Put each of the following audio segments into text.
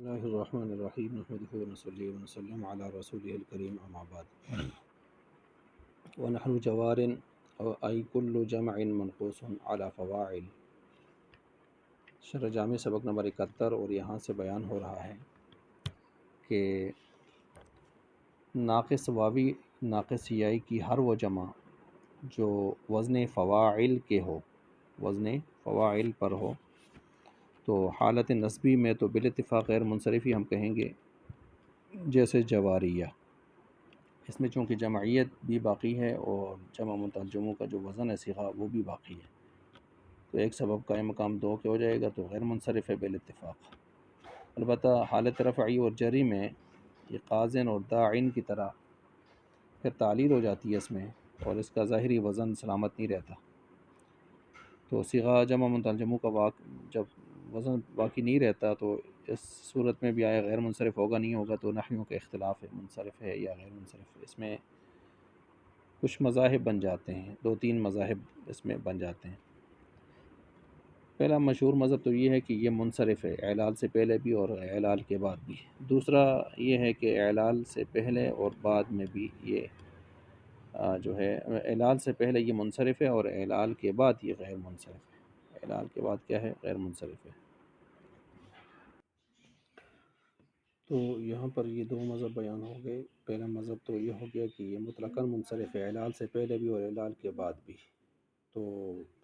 اللہ الرحمن الرحیم نحمده ونصلی ونسلم علی رسوله الکریم اما بعد ونحن جوار ای کل جمع منقوص علی فواعل شرح جامع سبق نمبر 71، اور یہاں سے بیان ہو رہا ہے کہ ناقص واوی ناقص یائی کی ہر وہ جمع جو وزن فواعل کے ہو، وزن فواعل پر ہو، تو حالت نسبی میں تو بالاتفاق غیر منصرف ہی ہم کہیں گے، جیسے جواریہ۔ اس میں چونکہ جمعیت بھی باقی ہے اور جمع مترجموں کا جو وزن ہے صیغہ وہ بھی باقی ہے، تو ایک سبب قائم مقام دو کے ہو جائے گا تو غیر منصرف ہے بالاتفاق۔ البتہ حالت رفعی اور جری میں یہ قازن اور داعن کی طرح پھر تعلیل ہو جاتی ہے اس میں، اور اس کا ظاہری وزن سلامت نہیں رہتا، تو صیغہ جمع مترجموں کا جب وزن باقی نہیں رہتا تو اس صورت میں بھی آیا غیر منصرف ہوگا نہیں ہوگا، تو نحویوں کا اختلاف ہے، منصرف ہے یا غیر منصرف ہے۔ اس میں کچھ مذاہب بن جاتے ہیں، 2-3 مذاہب اس میں بن جاتے ہیں۔ پہلا مشہور مذہب تو یہ ہے کہ یہ منصرف ہے، اعلال سے پہلے بھی اور اعلال کے بعد بھی۔ دوسرا یہ ہے کہ اعلال سے پہلے اور بعد میں بھی یہ جو ہے اعلال سے پہلے یہ منصرف ہے اور اعلال کے بعد یہ غیر منصرف ہے۔ اعلال کے بعد کیا ہے؟ غیر منصرف ہے۔ تو یہاں پر یہ 2 مذہب بیان ہو گئے۔ پہلا مذہب تو یہ ہو گیا کہ یہ مطلقاً منصرف ہے، اعلال سے پہلے بھی اور اعلال کے بعد بھی۔ تو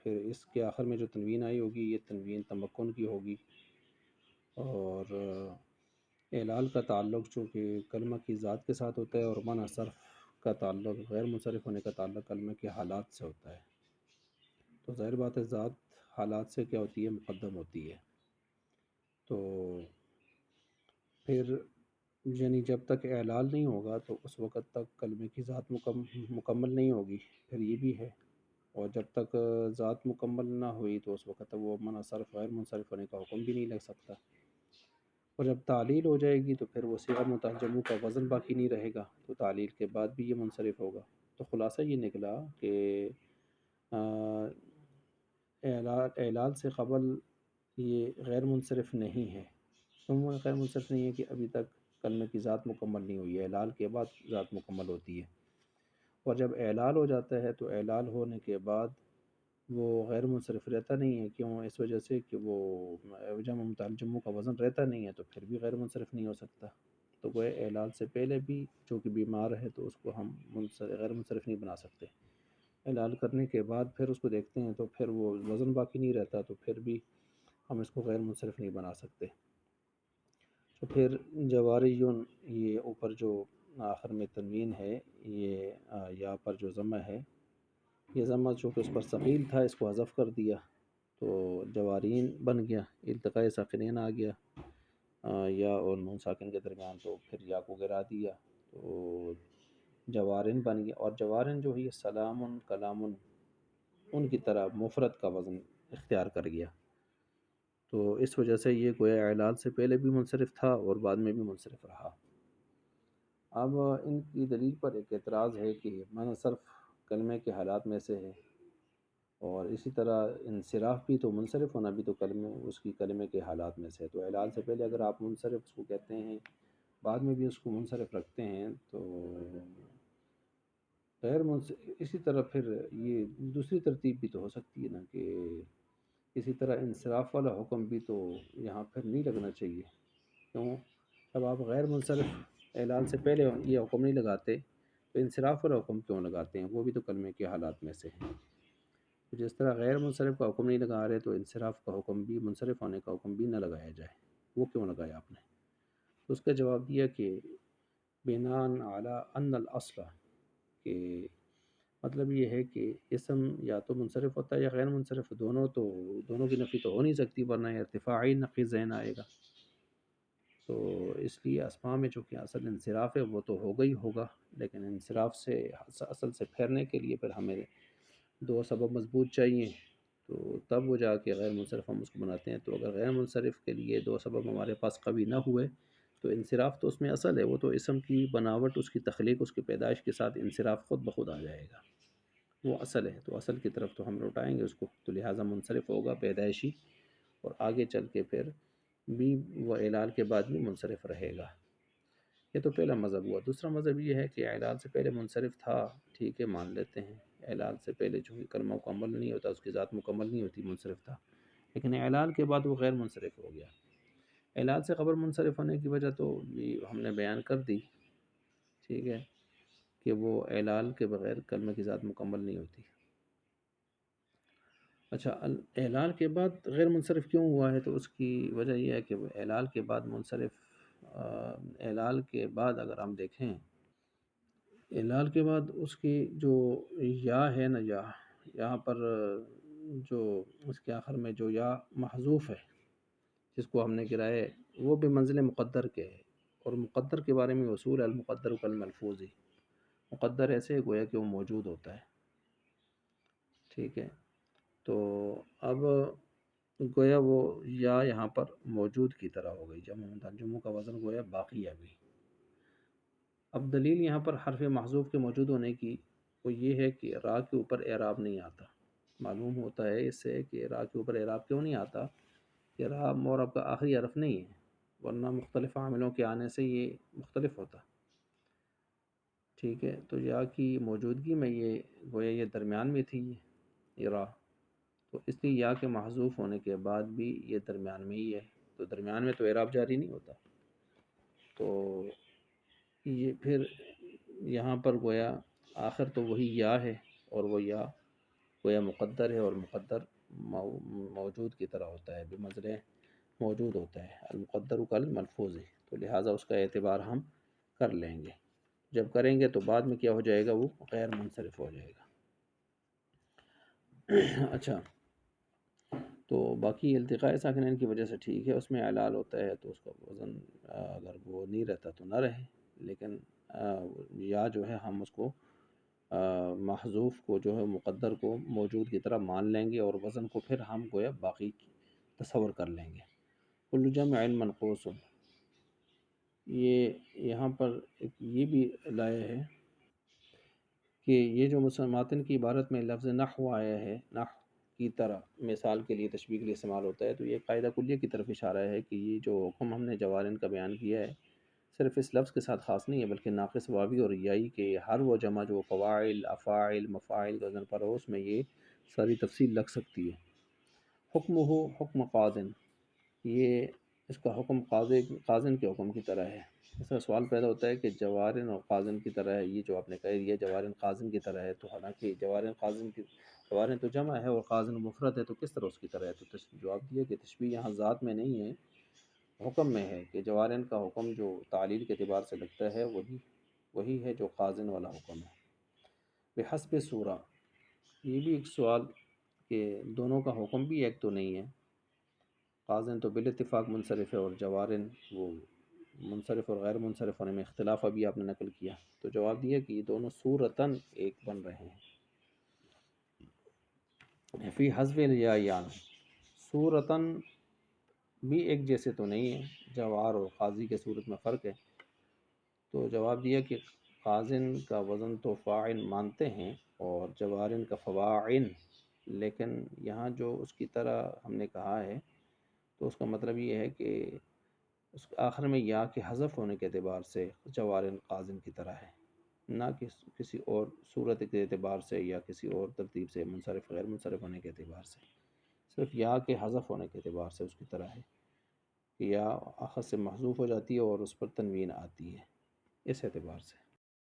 پھر اس کے آخر میں جو تنوین آئی ہوگی یہ تنوین تمکن کی ہوگی، اور اعلال کا تعلق چونکہ کلمہ کی ذات کے ساتھ ہوتا ہے، اور منع صرف کا تعلق، غیر منصرف ہونے کا تعلق کلمہ کے حالات سے ہوتا ہے، تو ظاہر بات ہے ذات حالات سے کیا ہوتی ہے؟ مقدم ہوتی ہے۔ تو پھر یعنی جب تک اعلال نہیں ہوگا تو اس وقت تک کلمے کی ذات مکمل نہیں ہوگی، پھر یہ بھی ہے، اور جب تک ذات مکمل نہ ہوئی تو اس وقت تک وہ منع صرف غیر منصرف ہونے کا حکم بھی نہیں لگ سکتا، اور جب تعلیل ہو جائے گی تو پھر وہ صیغہ مترجموں کا وزن باقی نہیں رہے گا، تو تعلیل کے بعد بھی یہ منصرف ہوگا۔ تو خلاصہ یہ نکلا کہ اعلال سے قبل یہ غیر منصرف نہیں ہے۔ کیوں غیر منصرف نہیں ہے؟ کہ ابھی تک کلمے کی ذات مکمل نہیں ہوئی ہے، اعلال کے بعد ذات مکمل ہوتی ہے، اور جب اعلال ہو جاتا ہے تو اعلال ہونے کے بعد وہ غیر منصرف رہتا نہیں ہے۔ کیوں؟ اس وجہ سے کہ وہ جمع مترجموں کا وزن رہتا نہیں ہے، تو پھر بھی غیر منصرف نہیں ہو سکتا۔ تو وہ اعلال سے پہلے بھی چونکہ بیمار ہے تو اس کو ہم غیر منصرف نہیں بنا سکتے، اعلال کرنے کے بعد پھر اس کو دیکھتے ہیں تو پھر وہ وزن باقی نہیں رہتا، تو پھر بھی ہم اس کو غیر منصرف نہیں بنا سکتے۔ تو پھر جواریون، یہ اوپر جو آخر میں تنوین ہے، یہ یا پر جو ضمہ ہے، یہ ضمہ چونکہ اس پر ثقیل تھا اس کو حذف کر دیا تو جوارین بن گیا، التقاء ساکنین آ گیا یا اور نون ساکن کے درمیان، تو پھر یا کو گرا دیا تو جوارن بن گیا، اور جوارن جو ہے یہ سلام کلام ان کی طرح مفرد کا وزن اختیار کر گیا، تو اس وجہ سے یہ گویا اعلال سے پہلے بھی منصرف تھا اور بعد میں بھی منصرف رہا۔ اب ان کی دلیل پر ایک اعتراض ہے کہ منع صرف کلمے کے حالات میں سے ہے، اور اسی طرح انصراف بھی تو منصرف ہونا بھی تو اس کی کلمے کے حالات میں سے ہے، تو اعلال سے پہلے اگر آپ منصرف اس کو کہتے ہیں، بعد میں بھی اس کو منصرف رکھتے ہیں، تو غیر منصرف اسی طرح پھر یہ دوسری ترتیب بھی تو ہو سکتی ہے نا، کہ اسی طرح انصراف والا حکم بھی تو یہاں پھر نہیں لگنا چاہیے۔ کیوں؟ اب آپ غیر منصرف اعلان سے پہلے یہ حکم نہیں لگاتے تو انصراف والا حکم کیوں لگاتے ہیں؟ وہ بھی تو کلمے کے حالات میں سے ہے۔ جس طرح غیر منصرف کا حکم نہیں لگا رہے تو انصراف کا حکم بھی، منصرف ہونے کا حکم بھی نہ لگایا جائے، وہ کیوں لگایا آپ نے؟ تو اس کا جواب دیا کہ بناء علی ان الاصل، کہ مطلب یہ ہے کہ اسم یا تو منصرف ہوتا ہے یا غیر منصرف، دونوں کی نفی تو ہو نہیں سکتی، ورنہ ارتفاعی نقیض ذہن آئے گا۔ تو اس لیے اسماء میں چونکہ اصل انصراف ہے وہ تو ہوگا ہی ہوگا، لیکن انصراف سے اصل سے پھیرنے کے لیے پھر ہمیں 2 سبب مضبوط چاہیے، تو تب وہ جا کے غیر منصرف ہم اس کو بناتے ہیں۔ تو اگر غیر منصرف کے لیے 2 سبب ہمارے پاس قوی نہ ہوئے تو انصراف تو اس میں اصل ہے، وہ تو اسم کی بناوٹ، اس کی تخلیق، اس کی پیدائش کے ساتھ انصراف خود بخود آ جائے گا، وہ اصل ہے، تو اصل کی طرف تو ہم لوٹائیں گے اس کو، تو لہٰذا منصرف ہوگا پیدائشی، اور آگے چل کے پھر بھی وہ اعلال کے بعد بھی منصرف رہے گا۔ یہ تو پہلا مذہب ہوا۔ دوسرا مذہب یہ ہے کہ اعلال سے پہلے منصرف تھا، ٹھیک ہے مان لیتے ہیں، اعلال سے پہلے چونکہ کلمہ مکمل نہیں ہوتا، اس کی ذات مکمل نہیں ہوتی، منصرف تھا، لیکن اعلال کے بعد وہ غیر منصرف ہو گیا۔ اعلال سے قبل منصرف ہونے کی وجہ تو یہ ہم نے بیان کر دی، ٹھیک ہے، کہ وہ اعلال کے بغیر کلمہ کی ذات مکمل نہیں ہوتی۔ اچھا، اعلال کے بعد غیر منصرف کیوں ہوا ہے؟ تو اس کی وجہ یہ ہے کہ وہ اعلال کے بعد منصرف، اعلال کے بعد اگر ہم دیکھیں، اعلال کے بعد اس کی جو یا ہے نا، یا یہاں پر جو اس کے آخر میں جو یا محذوف ہے، جس کو ہم نے گرائے، وہ بھی منزل مقدر کے ہے، اور مقدر کے بارے میں اصول المقدر کالملفوظ، مقدر ایسے گویا کہ وہ موجود ہوتا ہے، ٹھیک ہے۔ تو اب گویا وہ یا یہاں پر موجود کی طرح ہو گئی، جمع کا وزن گویا باقی ہے ابھی۔ اب دلیل یہاں پر حرف محذوف کے موجود ہونے کی وہ یہ ہے کہ را کے اوپر اعراب نہیں آتا۔ معلوم ہوتا ہے اس سے کہ را کے اوپر اعراب کیوں نہیں آتا، کہ را معرب کا آخری حرف نہیں ہے، ورنہ مختلف عاملوں کے آنے سے یہ مختلف ہوتا، ٹھیک ہے۔ تو یا کی موجودگی میں یہ گویا یہ درمیان میں تھی یہ را، تو اس لیے یا کے محذوف ہونے کے بعد بھی یہ درمیان میں ہی ہے، تو درمیان میں تو اعراب جاری نہیں ہوتا، تو یہ پھر یہاں پر گویا آخر تو وہی یا ہے، اور وہ یا گویا مقدر ہے، اور مقدر موجود کی طرح ہوتا ہے، بمثل موجود ہوتا ہے، المقدر کالملفوظ ہے، تو لہٰذا اس کا اعتبار ہم کر لیں گے۔ جب کریں گے تو بعد میں کیا ہو جائے گا، وہ غیر منصرف ہو جائے گا۔ اچھا، تو باقی التقاء ساکنین کی وجہ سے ٹھیک ہے، اس میں اعلال ہوتا ہے تو اس کا وزن اگر وہ نہیں رہتا تو نہ رہے، لیکن یا جو ہے ہم اس کو محذوف کو جو ہے مقدر کو موجود کی طرح مان لیں گے، اور وزن کو پھر ہم گویا باقی تصور کر لیں گے۔ کل جمع منقوص، یہ یہاں پر ایک یہ بھی لایا ہے کہ یہ جو متن کی عبارت میں لفظ نحو آیا ہے، نحو کی طرح، مثال کے لیے، تشبیہ کے لیے استعمال ہوتا ہے، تو یہ قاعدہ کلیہ کی طرف اشارہ ہے کہ یہ جو حکم ہم نے جوارن کا بیان کیا ہے صرف اس لفظ کے ساتھ خاص نہیں ہے، بلکہ ناقص واوی اور یائی کے ہر وہ جمع جو فواعل، افاعل، مفاعل کا وزن پر ہو، اس میں یہ ساری تفصیل لگ سکتی ہے۔ حکم ہو حکم قاضن، یہ اس کا حکم قاضن کے حکم کی طرح ہے۔ اس کا سوال پیدا ہوتا ہے کہ جوارن اور قاضن کی طرح ہے، یہ جو آپ نے کہہ دیا جوارن قاضن کی طرح ہے، تو حالانکہ جوارن تو جمع ہے اور قاضن مفرد ہے، تو کس طرح اس کی طرح ہے؟ تو جواب دیا کہ تشبیہ یہاں ذات میں نہیں ہے، حکم میں ہے، کہ جوارن کا حکم جو تعلیل کے اعتبار سے لگتا ہے وہی ہے جو قاضن والا حکم ہے۔ بحسب صورہ، یہ بھی ایک سوال کہ دونوں کا حکم بھی ایک تو نہیں ہے، قاضن تو بالاتفاق منصرف ہے، اور جوارن وہ منصرف اور غیر منصرف ہونے میں اختلاف ابھی آپ نے نقل کیا، تو جواب دیا کہ یہ دونوں صورتاً ایک بن رہے ہیں۔ فی حذف الیاء، صورتاً بھی ایک جیسے تو نہیں ہے، جوار اور قاضی کے صورت میں فرق ہے، تو جواب دیا کہ قاضن کا وزن تو فاعل مانتے ہیں اور جوارن کا فواعن، لیکن یہاں جو اس کی طرح ہم نے کہا ہے تو اس کا مطلب یہ ہے کہ اس آخر میں یا کے حذف ہونے کے اعتبار سے جوارن قاضن کی طرح ہے، نہ کہ کسی اور صورت کے اعتبار سے یا کسی اور ترتیب سے، منصرف غیر منصرف ہونے کے اعتبار سے، صرف یا کے حذف ہونے کے اعتبار سے اس کی طرح ہے کہ یا آخر سے محذوف ہو جاتی ہے اور اس پر تنوین آتی ہے، اس اعتبار سے۔